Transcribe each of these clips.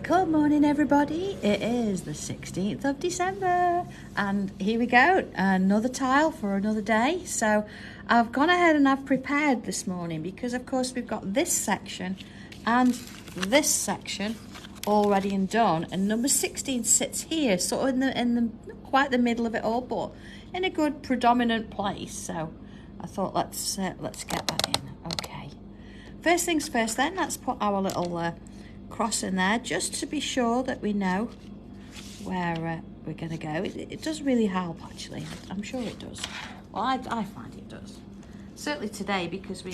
Good morning, everybody. It is the 16th of December and here we go, another tile for another day. So I've gone ahead and I've prepared this morning because of course we've got this section and this section already and done, and number 16 sits here, sort of in the not quite the middle of it all, but in a good predominant place. So I thought let's get that in. Okay, first things first then, let's put our little cross in there just to be sure that we know where we're going to go. It does really help, actually. I'm sure it does. Well, I find it does. Certainly today, because we've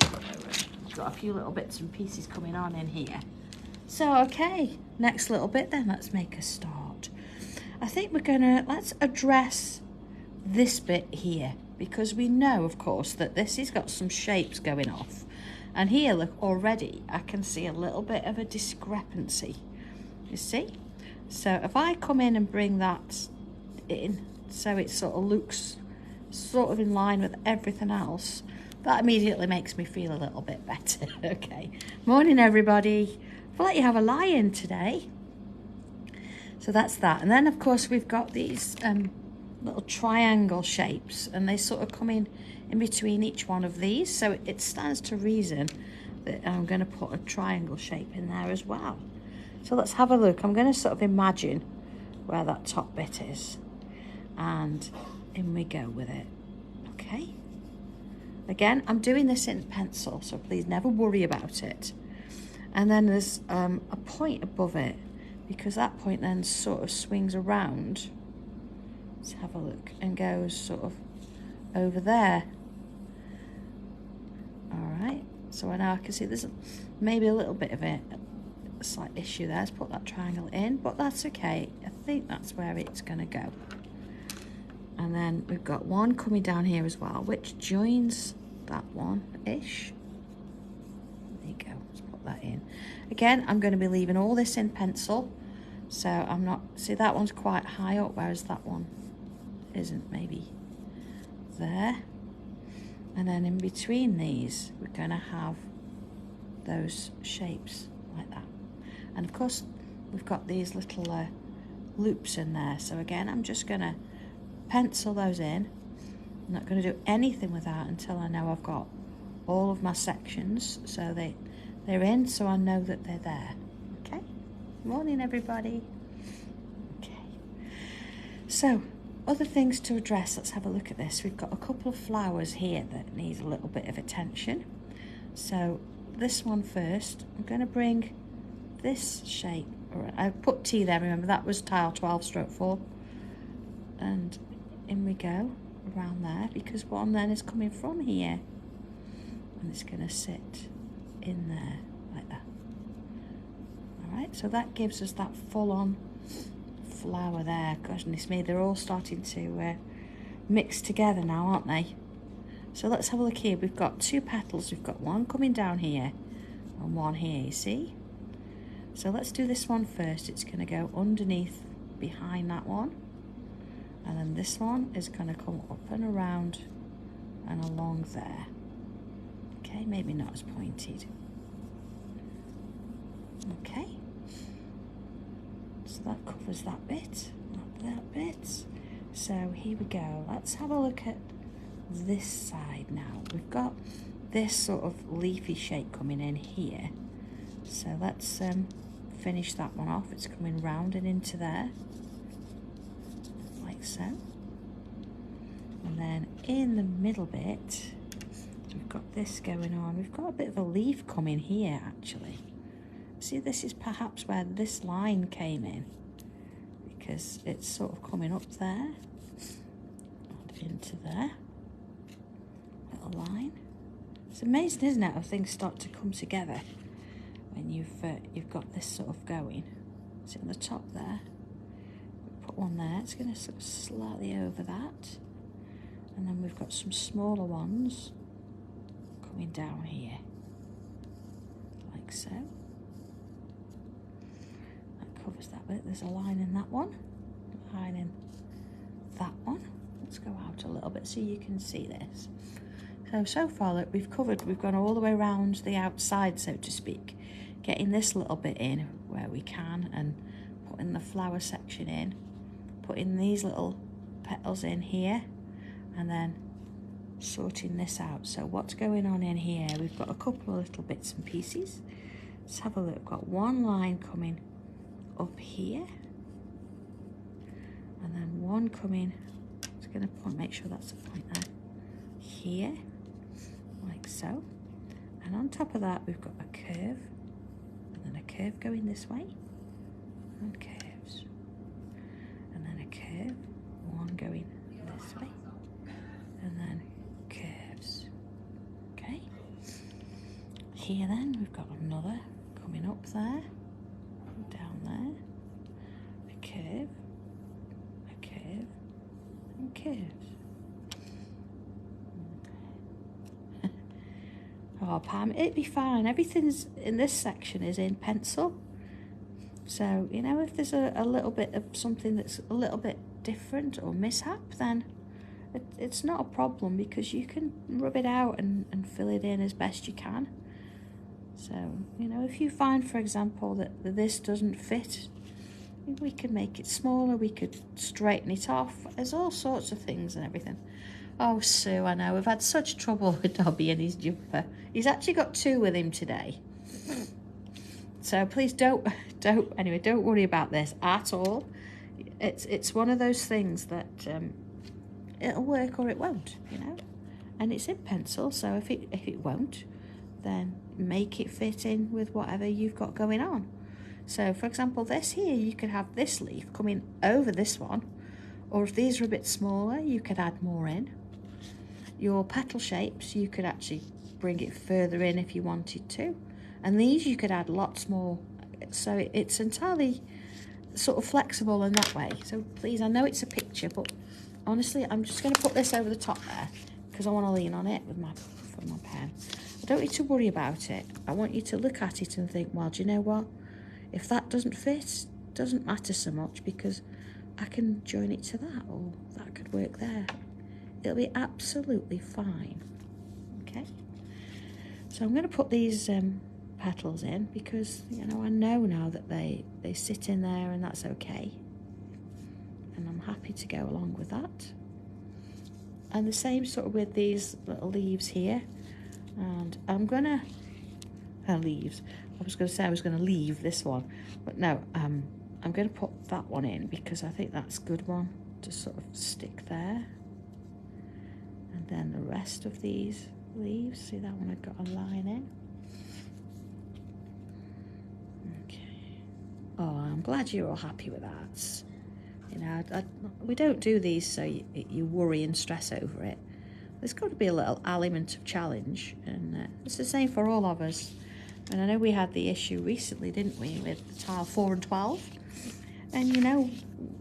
got a few little bits and pieces coming on in here. So, okay, next little bit then, let's make a start. I think let's address this bit here, because we know, of course, that this has got some shapes going off. And here, look, already I can see a little bit of a discrepancy, you see? So if I come in and bring that in, so it sort of looks sort of in line with everything else, that immediately makes me feel a little bit better. Okay, morning everybody. I feel like you have a lie-in today. So that's that. And then of course we've got these little triangle shapes, and they sort of come in between each one of these, so it stands to reason that I'm going to put a triangle shape in there as well. So let's have a look. I'm going to sort of imagine where that top bit is, and in we go with it. Okay, again, I'm doing this in pencil, so please never worry about it. And then there's a point above it, because that point then sort of swings around. Let's have a look, and goes sort of over there. Alright, so now I can see there's maybe a little bit of a slight issue there. Let's put that triangle in, but that's okay. I think that's where it's going to go. And then we've got one coming down here as well, which joins that one-ish. There you go, let's put that in. Again, I'm going to be leaving all this in pencil, so I'm not, see that one's quite high up, whereas that one isn't, maybe there. And then in between these, we're going to have those shapes like that. And of course, we've got these little loops in there. So again, I'm just going to pencil those in. I'm not going to do anything with that until I know I've got all of my sections. So they're in, so I know that they're there. Okay? Morning, everybody. Okay. So, other things to address, let's have a look at this. We've got a couple of flowers here that need a little bit of attention. So this one first, I'm going to bring this shape, I put T there, remember that was tile 12/4, and in we go around there, because one then is coming from here and it's going to sit in there like that. Alright, so that gives us that full-on flower there. Goodness me, they're all starting to mix together now, aren't they? So let's have a look here. We've got two petals. We've got one coming down here and one here, you see? So let's do this one first. It's going to go underneath behind that one, and then this one is going to come up and around and along there. Okay, maybe not as pointed. Okay, so that covers that bit, not that bit. So here we go. Let's have a look at this side now. We've got this sort of leafy shape coming in here. So let's finish that one off. It's coming round and into there, like so. And then in the middle bit, we've got this going on. We've got a bit of a leaf coming here, actually. See, this is perhaps where this line came in, because it's sort of coming up there and into there. Little line. It's amazing, isn't it, how things start to come together when you've got this sort of going. It's in the top there. Put one there. It's going to sort of slightly over that, and then we've got some smaller ones coming down here, like so. Covers that bit. There's a line in that one, a line in that one. Let's go out a little bit so you can see this. So far, look, we've gone all the way around the outside, so to speak. getting this little bit in where we can, and putting the flower section in, putting these little petals in here, and then sorting this out. So what's going on in here? We've got a couple of little bits and pieces. Let's have a look. We've got one line coming up here, and then one coming, I'm just going to point, make sure that's the point there, here, like so. And on top of that we've got a curve, and then a curve going this way, and curves, and then a curve, one going this way, and then curves. Okay, here then we've got another coming up there, down there, a curve, and curves. Oh, Pam, it'd be fine. Everything's in this section is in pencil. So, you know, if there's a little bit of something that's a little bit different or mishap, then it's not a problem, because you can rub it out and fill it in as best you can. So, you know, if you find, for example, that this doesn't fit, we could make it smaller, we could straighten it off. There's all sorts of things and everything. Oh, Sue, I know, we've had such trouble with Dobby and his jumper. He's actually got two with him today. So please don't worry about this at all. It's one of those things that it'll work or it won't, you know. And it's in pencil, so if it won't, then make it fit in with whatever you've got going on. So, for example, this here, you could have this leaf coming over this one, or if these are a bit smaller, you could add more in. Your petal shapes, you could actually bring it further in if you wanted to. And these you could add lots more. So it's entirely sort of flexible in that way. So please, I know it's a picture, but honestly, I'm just going to put this over the top there because I want to lean on it with my pen. I don't need to worry about it. I want you to look at it and think, well, do you know what? If that doesn't fit, it doesn't matter so much, because I can join it to that, or that could work there. It'll be absolutely fine. Okay, so I'm going to put these petals in, because, you know, I know now that they sit in there, and that's okay, and I'm happy to go along with that. And the same sort of with these little leaves here. And I'm gonna leaves. I was going to say I was going to leave this one, but no, I'm going to put that one in, because I think that's a good one to sort of stick there. And then the rest of these leaves, see that one, I've got a line in. Okay. Oh, I'm glad you're all happy with that. You know, we don't do these so you worry and stress over it. There's got to be a little element of challenge, and it's the same for all of us. And I know we had the issue recently, didn't we, with the tile 4 and 12, and you know,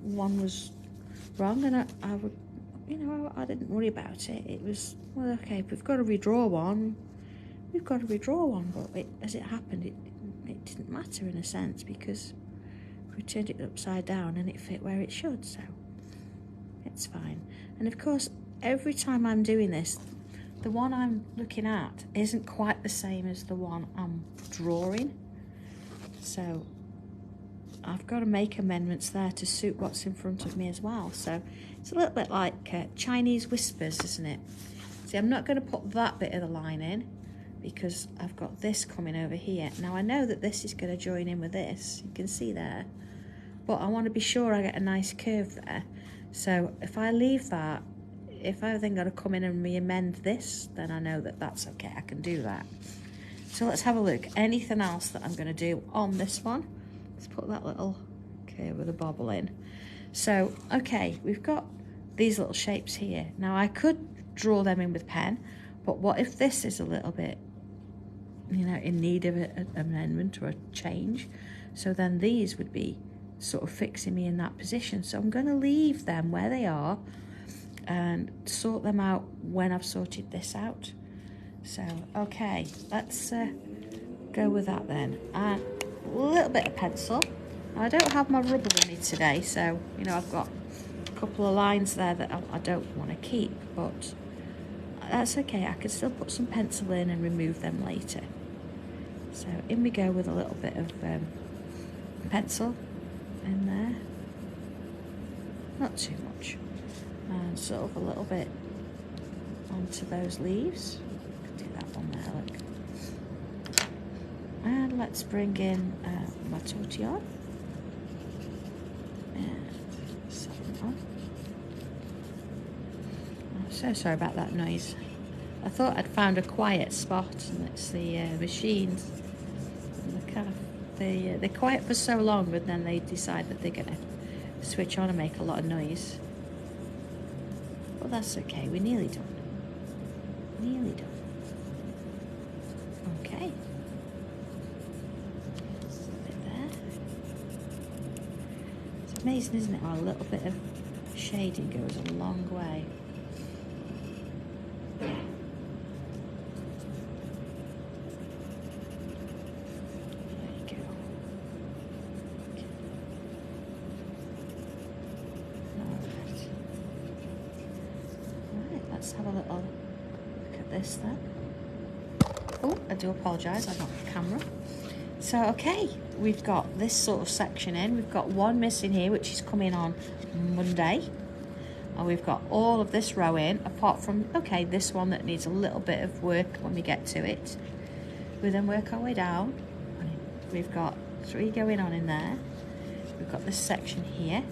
one was wrong, and I would, you know, I didn't worry about it. It was, well, okay, if we've got to redraw one, we've got to redraw one. But as it happened, it didn't matter in a sense, because we turned it upside down and it fit where it should, so it's fine. And of course, every time I'm doing this, the one I'm looking at isn't quite the same as the one I'm drawing. So I've got to make amendments there to suit what's in front of me as well. So it's a little bit like Chinese whispers, isn't it? See, I'm not going to put that bit of the line in, because I've got this coming over here. Now I know that this is going to join in with this, you can see there, but I want to be sure I get a nice curve there. So if I leave that, if I then got to come in and re-amend this, then I know that that's okay, I can do that. So let's have a look. Anything else that I'm going to do on this one? Let's put that little curve with a bobble in. So, okay, we've got these little shapes here. Now I could draw them in with pen, but what if this is a little bit, you know, in need of an amendment or a change? So then these would be sort of fixing me in that position. So I'm going to leave them where they are and sort them out when I've sorted this out. So, okay, let's go with that then. And a little bit of pencil. I don't have my rubber with me today, so, you know, I've got a couple of lines there that I don't want to keep, but that's okay. I can still put some pencil in and remove them later. So in we go with a little bit of pencil in there, not too much, and sort of a little bit onto those leaves. Do that one there, look. And let's bring in my tortillon. And set them on. I'm so sorry about that noise. I thought I'd found a quiet spot, and it's the machines. They're quiet for so long, but then they decide that they're going to switch on and make a lot of noise. Well, that's okay. We're nearly done. Nearly done. Okay. Just a bit there. It's amazing, isn't it, how a little bit of shading goes a long way. Let's have a little look at this then. Oh, I do apologise, I knocked the camera. So, okay, we've got this sort of section in. We've got one missing here, which is coming on Monday. And we've got all of this row in, apart from, okay, this one that needs a little bit of work when we get to it. We then work our way down. We've got 3 going on in there. We've got this section here.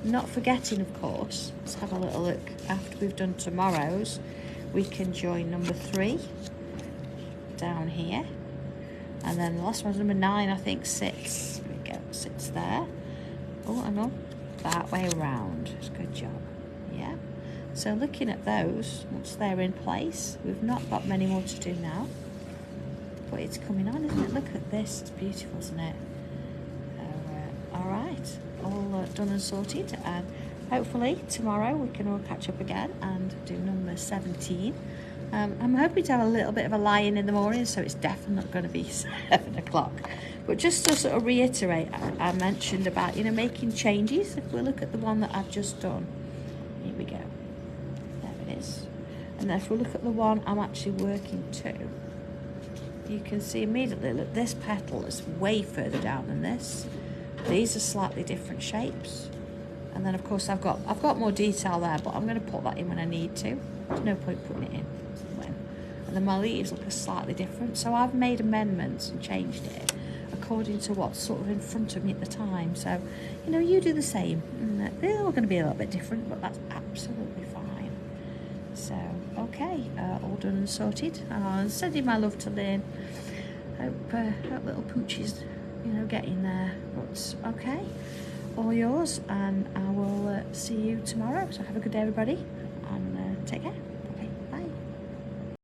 Not forgetting, of course, let's have a little look after we've done tomorrow's. We can join number 3 down here, and then the last one's number 9, I think, sits. There we go, sits there. Oh, and on that way around. It's a good job. Yeah. So looking at those, once they're in place, we've not got many more to do now, but it's coming on, isn't it? Look at this. It's beautiful, isn't it? All right. All done and sorted, and hopefully tomorrow we can all catch up again and do number 17. I'm hoping to have a little bit of a lie-in the morning, so it's definitely not going to be 7 o'clock. But just to sort of reiterate, I mentioned about, you know, making changes. If we look at the one that I've just done, here we go, there it is. And then if we look at the one I'm actually working to, you can see immediately, look, this petal is way further down than this. These are slightly different shapes, and then of course I've got more detail there, but I'm going to put that in when I need to. There's no point putting it in when. And then my leaves look slightly different, so I've made amendments and changed it according to what's sort of in front of me at the time. So, you know, you do the same. And they're all going to be a little bit different, but that's absolutely fine. So, okay, all done and sorted. Sending my love to Lynn. Hope little Pooch is, you know, getting there. But okay, all yours, and I will see you tomorrow. So have a good day, everybody, and take care.